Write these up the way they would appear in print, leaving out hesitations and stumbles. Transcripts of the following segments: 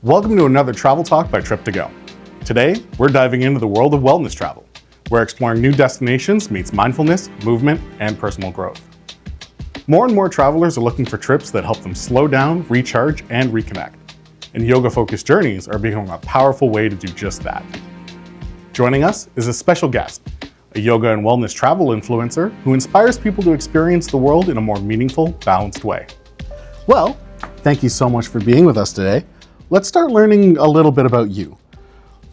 Welcome to another Travel Talk by TripToGo. Today, we're diving into the world of wellness travel, where exploring new destinations meets mindfulness, movement, and personal growth. More and more travelers are looking for trips that help them slow down, recharge, and reconnect. And yoga-focused journeys are becoming a powerful way to do just that. Joining us is a special guest, a yoga and wellness travel influencer who inspires people to experience the world in a more meaningful, balanced way. Well, thank you so much for being with us today. Let's start learning a little bit about you.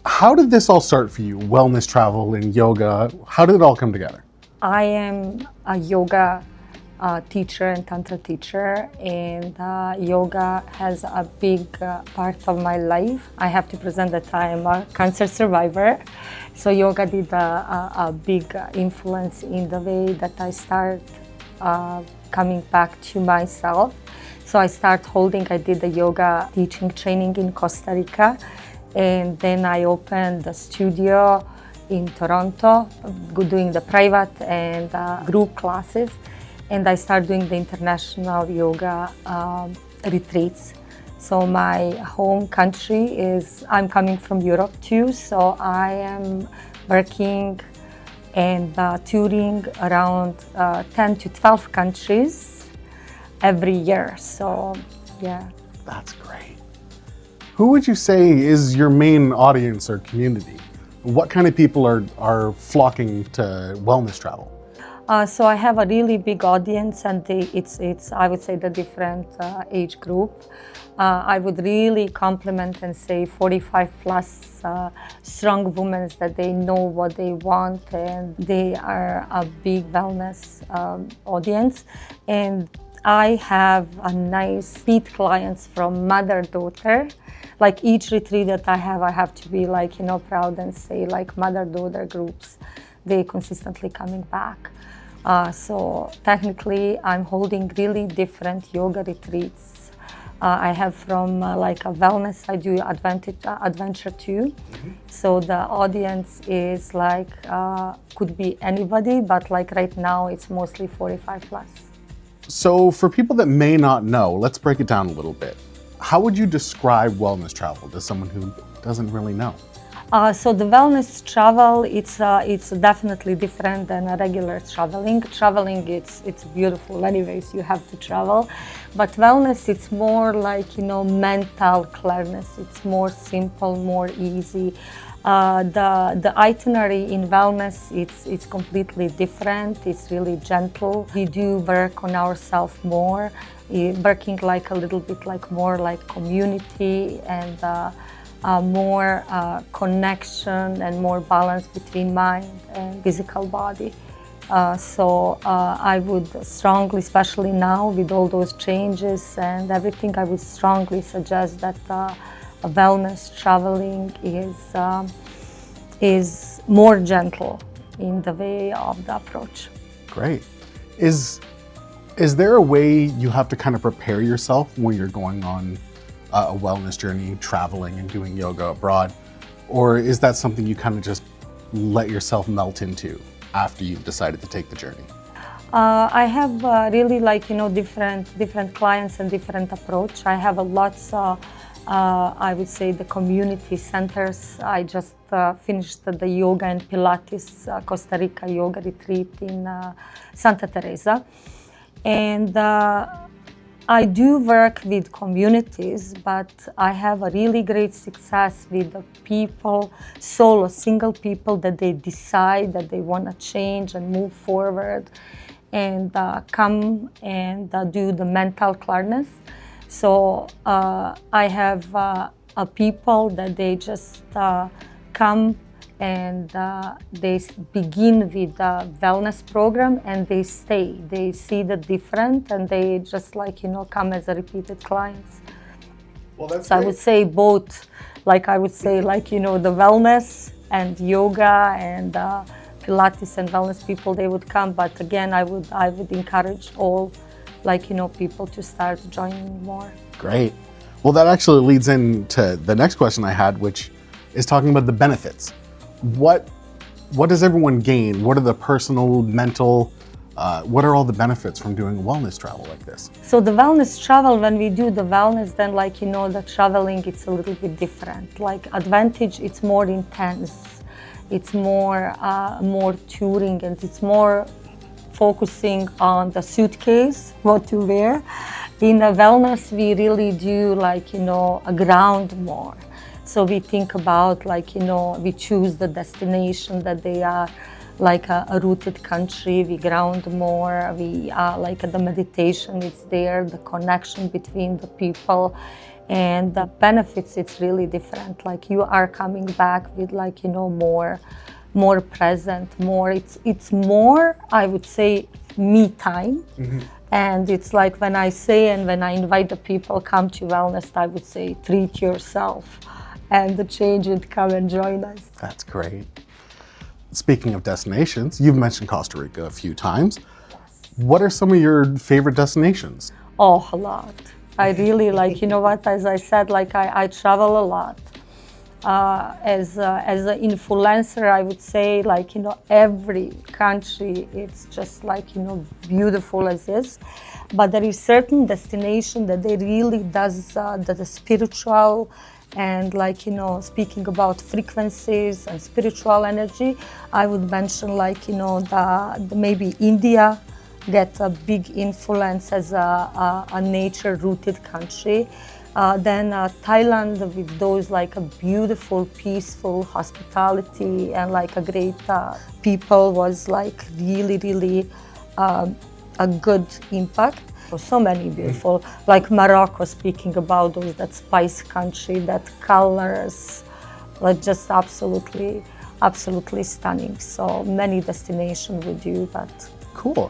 How did this all start for you? Wellness travel and yoga, how did it all come together? I am a yoga teacher and tantra teacher, and yoga has a big part of my life. I have to present that I am a cancer survivor, so yoga did a big influence in the way that I start coming back to myself. So I did the yoga teaching training in Costa Rica, and then I opened the studio in Toronto, doing the private and group classes. And I started doing the international yoga retreats. So my home country I'm coming from Europe too, so I am working and touring around 10 to 12 countries every year, so yeah. That's great. Who would you say is your main audience or community? What kind of people are flocking to wellness travel? So I have a really big audience, and it's I would say the different age group. I would really compliment and say 45 plus strong women that they know what they want, and they are a big wellness audience. And I have a nice repeat clients from mother-daughter. Like each retreat that I have to be like, proud and say like mother-daughter groups, they consistently coming back. So technically I'm holding really different yoga retreats. I have from like a wellness, I do adventure too. Mm-hmm. So the audience is like, could be anybody, but like right now it's mostly 45 plus. So for people that may not know, let's break it down a little bit. How would you describe wellness travel to someone who doesn't really know? So the wellness travel, it's definitely different than a regular traveling. Traveling, it's beautiful anyways, you have to travel. But wellness, it's more like, mental clearness. It's more simple, more easy. The itinerary in wellness, it's completely different. It's really gentle. We do work on ourselves more, working like a little bit like more like community and more connection and more balance between mind and physical body. So I would strongly, especially now with all those changes and everything, I would strongly suggest that wellness traveling is more gentle in the way of the approach. Great. Is there a way you have to kind of prepare yourself when you're going on a wellness journey, traveling and doing yoga abroad? Or is that something you kind of just let yourself melt into after you've decided to take the journey? I have really like, different clients and different approach. I have lots I would say the community centers. I just finished the yoga and Pilates Costa Rica yoga retreat in Santa Teresa. And I do work with communities, but I have a really great success with the people, solo, single people that they decide that they want to change and move forward and come and do the mental clearness. So I have people that they just come and they begin with the wellness program and they stay. They see the different and they just like, come as a repeated clients. Well, that's so great. I would say both, like I would say like, the wellness and yoga and Pilates and wellness people, they would come. But again, I would encourage all like, people to start joining more. Great. Well, that actually leads into the next question I had, which is talking about the benefits. What does everyone gain? What are the personal, mental What are all the benefits from doing wellness travel like this? So the wellness travel, when we do the wellness, then the traveling, it's a little bit different. Like advantage, it's more intense. It's more touring, and it's more focusing on the suitcase, what to wear. In the wellness, we really do a ground more. So we think about we choose the destination that they are like a rooted country. We ground more. We the meditation is there, the connection between the people, and the benefits. It's really different. Like you are coming back with more present, more. It's more, I would say, me time. Mm-hmm. And it's like when I say and when I invite the people come to wellness, I would say treat yourself, and the change would come and join us. That's great. Speaking of destinations, you've mentioned Costa Rica a few times. What are some of your favorite destinations? Oh, a lot. I really as I said, I travel a lot. As an influencer, I would say every country, it's just beautiful as is. But there is certain destination that they really does the spiritual and speaking about frequencies and spiritual energy. I would mention the maybe India gets a big influence as a nature-rooted country. Then Thailand with those a beautiful, peaceful hospitality and a great people was really a good impact. So many beautiful, like Morocco, speaking about those, that spice country, that colors, just absolutely stunning. So many destinations we do that. Cool.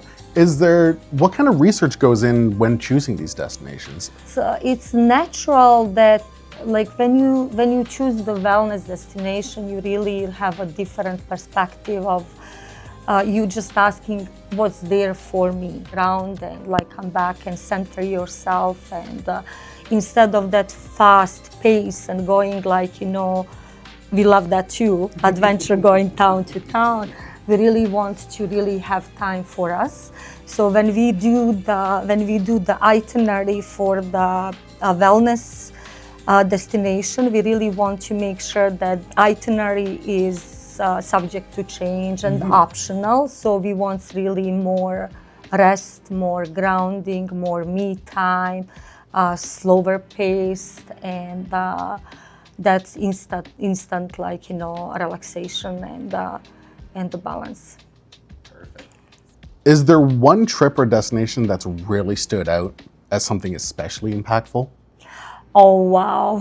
What kind of research goes in when choosing these destinations? So it's natural that when you choose the wellness destination, you really have a different perspective of you just asking what's there for me, ground and come back and center yourself, and instead of that fast pace and going we love that too, adventure going town to town. We really want to really have time for us. So when we do the itinerary for the wellness destination, we really want to make sure that itinerary is subject to change and optional. So we want really more rest, more grounding, more me time, slower paced, and that's instant relaxation and the balance. Perfect. Is there one trip or destination that's really stood out as something especially impactful? Oh wow.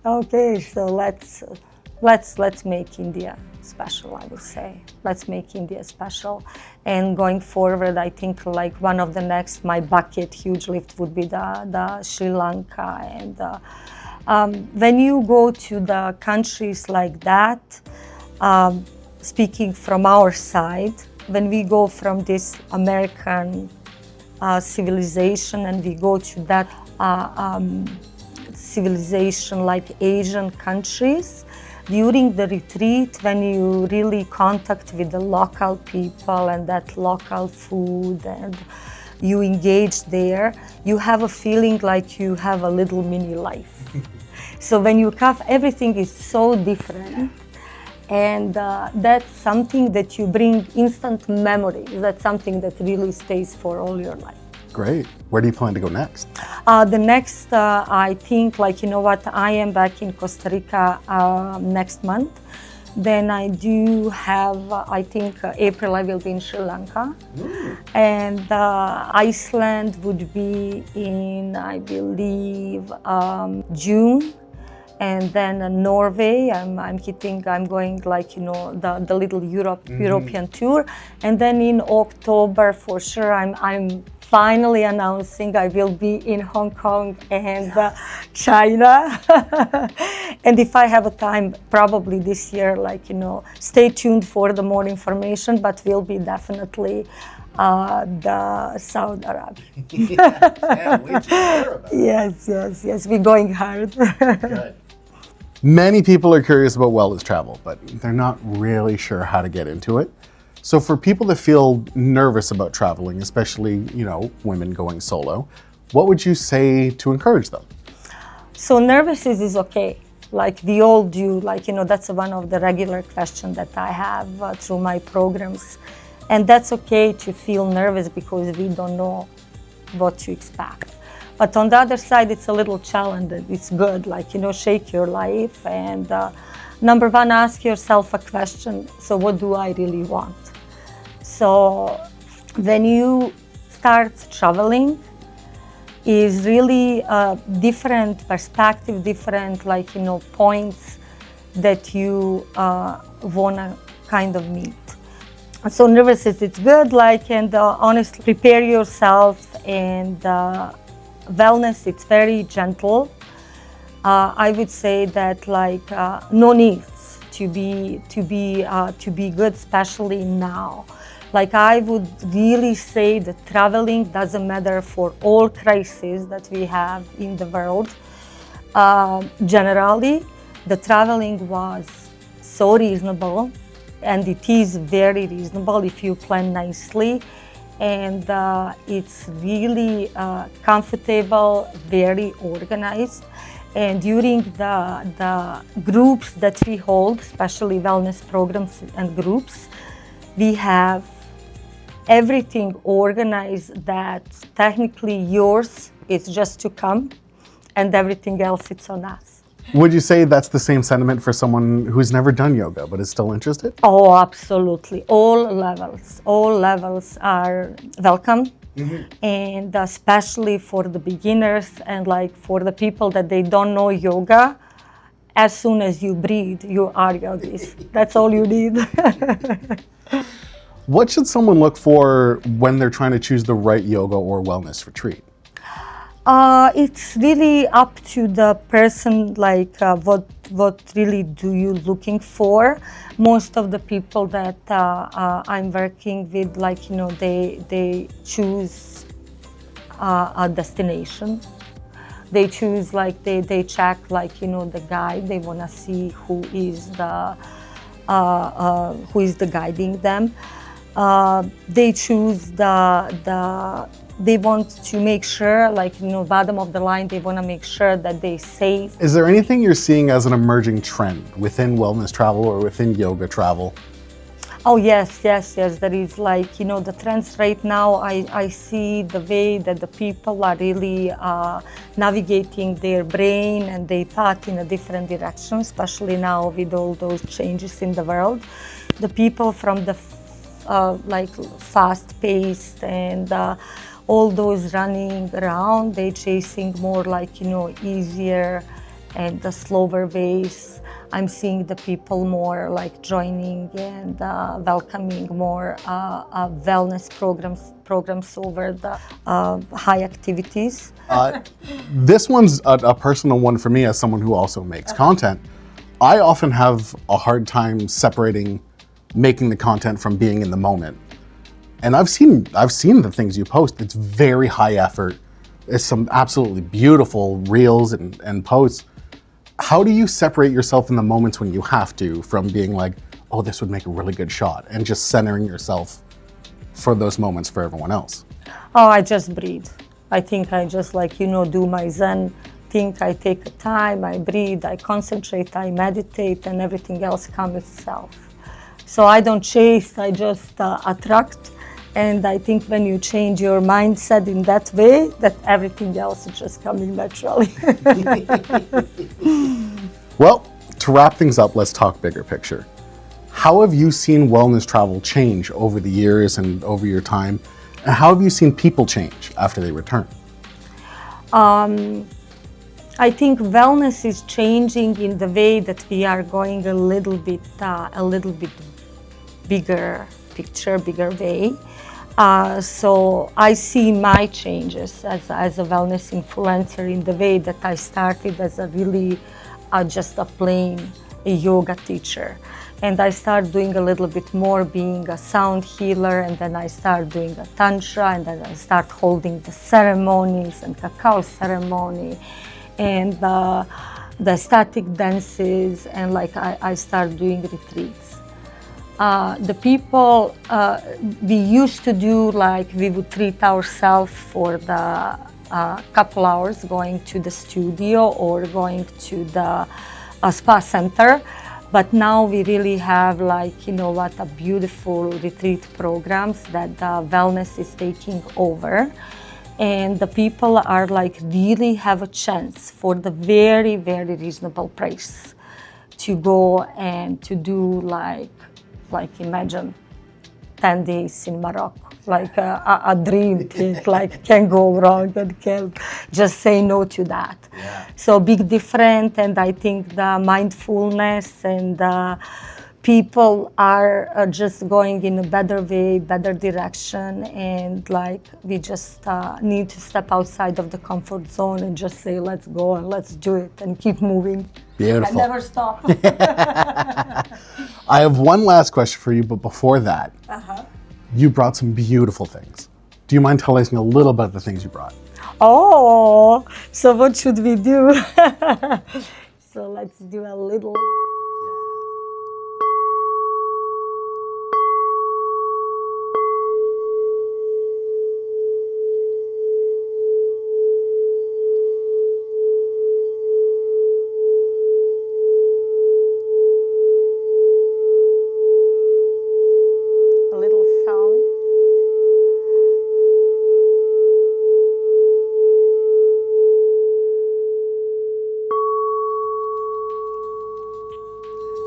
Okay, so let's make India special, I would say. Let's make India special. And going forward, I think one of the next, my bucket huge lift would be the Sri Lanka. And when you go to the countries like that, speaking from our side, when we go from this American civilization and we go to that civilization like Asian countries, during the retreat, when you really contact with the local people and that local food and you engage there, you have a feeling like you have a little mini life. So when you come, everything is so different. And that's something that you bring instant memories. That's something that really stays for all your life. Great. Where do you plan to go next? The next, I think, I am back in Costa Rica next month. Then I do have, I think, April I will be in Sri Lanka. And Iceland would be in, I believe, June. And then Norway, I'm going the little European tour. And then in October, for sure, I'm finally announcing I will be in Hong Kong and China. And if I have a time, probably this year, stay tuned for the more information, but will be definitely the Saudi Arabia. Can't wait to hear about it. Yes, we're going hard. Good. Many people are curious about wellness travel, but they're not really sure how to get into it. So for people that feel nervous about traveling, especially, women going solo, what would you say to encourage them? So nervous is okay. Like we all do, that's one of the regular questions that I have through my programs. And that's okay to feel nervous because we don't know what to expect. But on the other side, it's a little challenge. It's good, shake your life. And number one, ask yourself a question. So what do I really want? So when you start traveling, is really a different perspective, different points that you wanna kind of meet. So nervous it's good, and honestly prepare yourself, and wellness it's very gentle. I would say that no needs to be good, especially now. I would really say that traveling doesn't matter for all crises that we have in the world. Generally, the traveling was so reasonable, and it is very reasonable if you plan nicely. And it's really comfortable, very organized. And during the groups that we hold, especially wellness programs and groups, we have everything organized that technically yours is just to come, and everything else it's on us. Would you say that's the same sentiment for someone who's never done yoga but is still interested? Oh, absolutely. All levels are welcome. Mm-hmm. And especially for the beginners and for the people that they don't know yoga, as soon as you breathe, you are yogis. That's all you need. What should someone look for when they're trying to choose the right yoga or wellness retreat? It's really up to the person, what really do you looking for. Most of the people that I'm working with, they choose a destination. They choose, they check, the guide. They want to see who is the guiding them. They choose they want to make sure, bottom of the line, they want to make sure that they're safe. Is there anything you're seeing as an emerging trend within wellness travel or within yoga travel? Oh, yes. There is, the trends right now. I see the way that the people are really navigating their brain and their path in a different direction, especially now with all those changes in the world. The people from the fast-paced and all those running around, they chasing more easier and the slower ways. I'm seeing the people more joining and welcoming more wellness programs over the high activities. This one's a personal one for me as someone who also makes content. I often have a hard time separating making the content from being in the moment. And I've seen the things you post. It's very high effort. It's some absolutely beautiful reels and posts. How do you separate yourself in the moments when you have to from being oh, this would make a really good shot, and just centering yourself for those moments for everyone else? Oh, I just breathe. I think I just do my Zen thing. I take a time, I breathe, I concentrate, I meditate, and everything else comes itself. So I don't chase, I just attract. And I think when you change your mindset in that way, that everything else is just coming naturally. Well, to wrap things up, let's talk bigger picture. How have you seen wellness travel change over the years and over your time? And how have you seen people change after they return? I think wellness is changing in the way that we are going a little bit bigger picture, bigger way. So I see my changes as a wellness influencer in the way that I started as a really just a plain yoga teacher. And I start doing a little bit more being a sound healer, and then I start doing a tantra, and then I start holding the ceremonies and cacao ceremony and the static dances, and I start doing retreats. The people, we used to do like we would treat ourselves for the couple hours going to the studio or going to the spa center. But now we really have like, a beautiful retreat programs that the wellness is taking over. And the people are like really have a chance for the very, very reasonable price to go and to do like imagine 10 days in Morocco, like a dream thing, like can't go wrong and can't just say no to that. Yeah. So big different, and I think the mindfulness and people are just going in a better way, better direction, and like we just need to step outside of the comfort zone and just say let's go and let's do it and keep moving. Beautiful. And never stop. I have one last question for you, but before that, you brought some beautiful things. Do you mind telling us a little about the things you brought? Oh, so what should we do? So let's do a little. A little sound.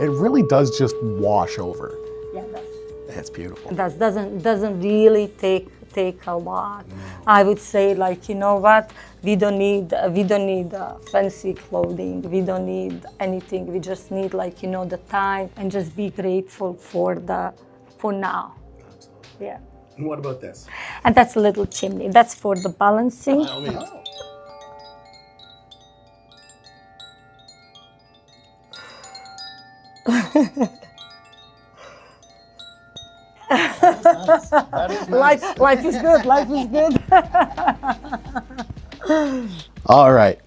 It really does just wash over. Yeah, It's beautiful. that doesn't really take a lot. I would say like, what, we don't need fancy clothing, we don't need anything, we just need like, the time, and just be grateful for now. Absolutely. Yeah. And what about this? And that's a little chimney, that's for the balancing. That is nice. Life is good, life is good. All right.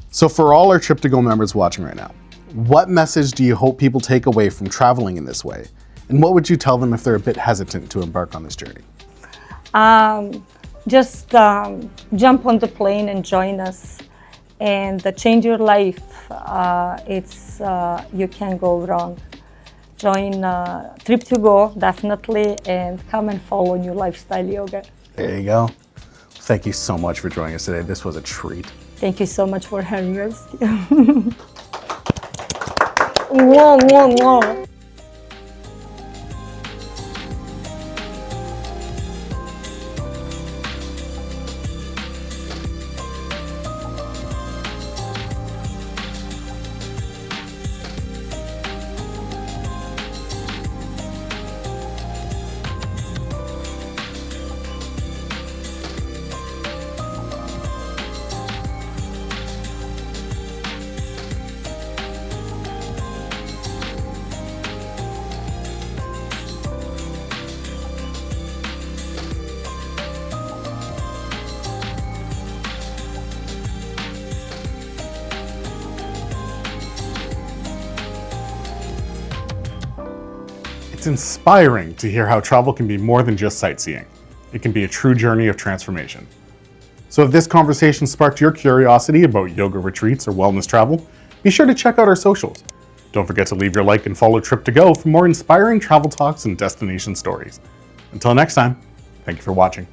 So for all our TripToGo members watching right now, what message do you hope people take away from traveling in this way? And what would you tell them if they're a bit hesitant to embark on this journey? Just jump on the plane and join us, and change your life. You can't go wrong. Join TripToGo, definitely, and come and follow new lifestyle yoga. There you go. Thank you so much for joining us today. This was a treat. Thank you so much for having us. Mwah, mwah, mwah. It's inspiring to hear how travel can be more than just sightseeing. It can be a true journey of transformation. So if this conversation sparked your curiosity about yoga retreats or wellness travel, be sure to check out our socials. Don't forget to leave your like and follow TripToGo for more inspiring travel talks and destination stories. Until next time, thank you for watching.